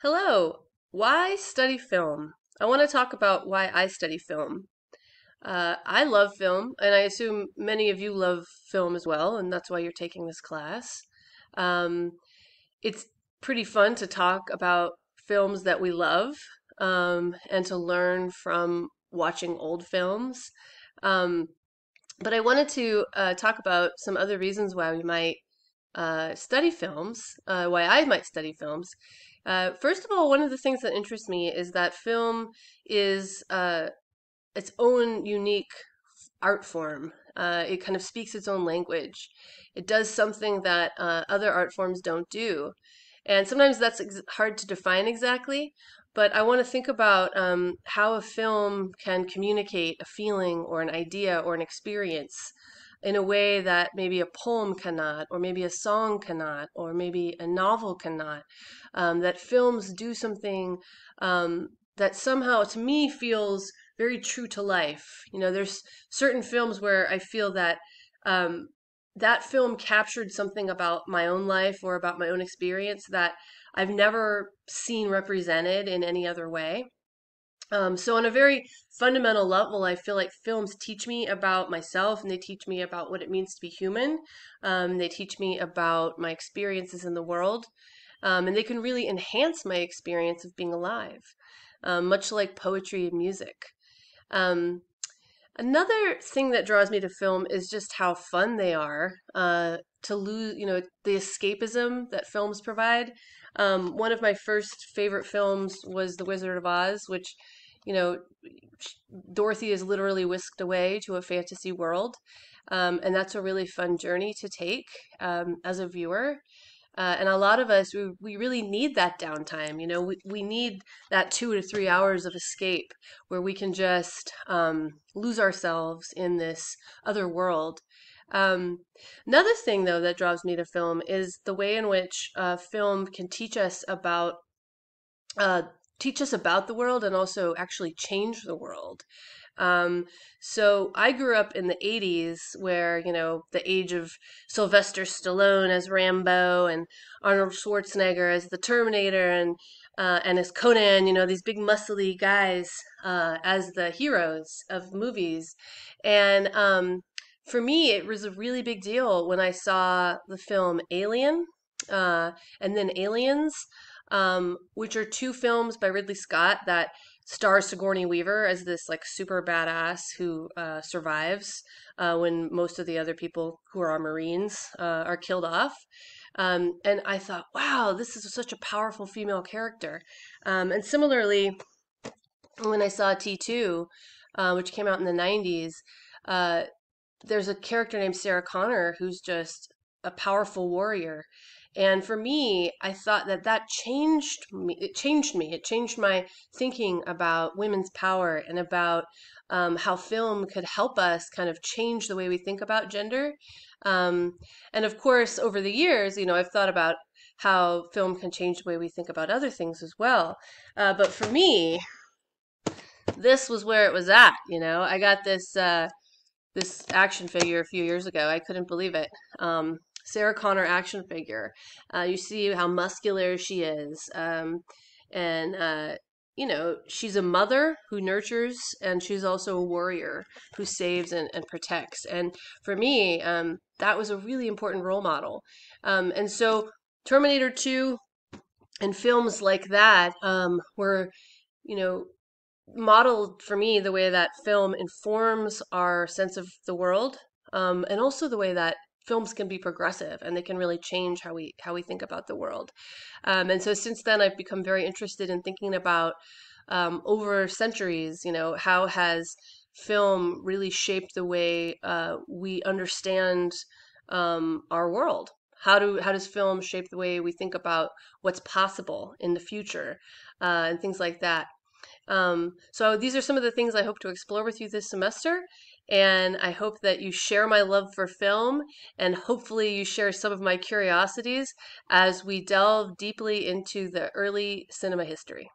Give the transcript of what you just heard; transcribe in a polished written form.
Hello. Why study film? I want to talk about why I study film. I love film, and I assume many of you love film as well, and that's why you're taking this class. Um, it's pretty fun to talk about films that we love, and to learn from watching old films. Um, but I wanted to talk about some other reasons why we might study films, why I might study films. First of all, one of the things that interests me is that film is its own unique art form. It kind of speaks its own language. It does something that other art forms don't do. And sometimes that's hard to define exactly, but I want to think about how a film can communicate a feeling or an idea or an experience in a way that maybe a poem cannot, or maybe a song cannot, or maybe a novel cannot. That films do something that somehow, to me, feels very true to life. There's certain films where I feel that um, that film captured something about my own life or about my own experience that I've never seen represented in any other way. So on a very fundamental level, I feel like films teach me about myself and they teach me about what it means to be human. They teach me about my experiences in the world. And they can really enhance my experience of being alive, much like poetry and music. Um, Another thing that draws me to film is just how fun they are. To lose, the escapism that films provide. One of my first favorite films was The Wizard of Oz, which, you know, Dorothy is literally whisked away to a fantasy world. And that's a really fun journey to take as a viewer. And a lot of us, we really need that downtime. We need that 2 to 3 hours of escape where we can just lose ourselves in this other world. Um, Another thing, though, that draws me to film is the way in which film can uh, teach us about the world and also actually change the world. Um, so I grew up in the 80s where, the age of Sylvester Stallone as Rambo and Arnold Schwarzenegger as the Terminator and as Conan, these big muscly guys as the heroes of movies. And for me, it was a really big deal when I saw the film Alien and then Aliens, which are two films by Ridley Scott that stars Sigourney Weaver as this like super badass who survives when most of the other people who are Marines are killed off. And I thought, wow, this is such a powerful female character. And similarly, when I saw T2, which came out in the 90s, uh, there's a character named Sarah Connor who's just a powerful warrior. And for me, I thought that changed me. It changed me. It changed my thinking about women's power and about how film could help us kind of change the way we think about gender. Um, and of course, over the years, I've thought about how film can change the way we think about other things as well. But for me, this was where it was at. I got this action figure a few years ago. I couldn't believe it. Sarah Connor action figure. You see how muscular she is. And, she's a mother who nurtures, and she's also a warrior who saves and protects. And for me, that was a really important role model. And so Terminator 2 and films like that were, you know, modeled for me the way that film informs our sense of the world, and also the way that films can be progressive and they can really change how we think about the world. And so since then, I've become very interested in thinking about over centuries, how has film really shaped the way we understand our world? How does film shape the way we think about what's possible in the future, and things like that? So these are some of the things I hope to explore with you this semester, and I hope that you share my love for film, and hopefully you share some of my curiosities as we delve deeply into the early cinema history.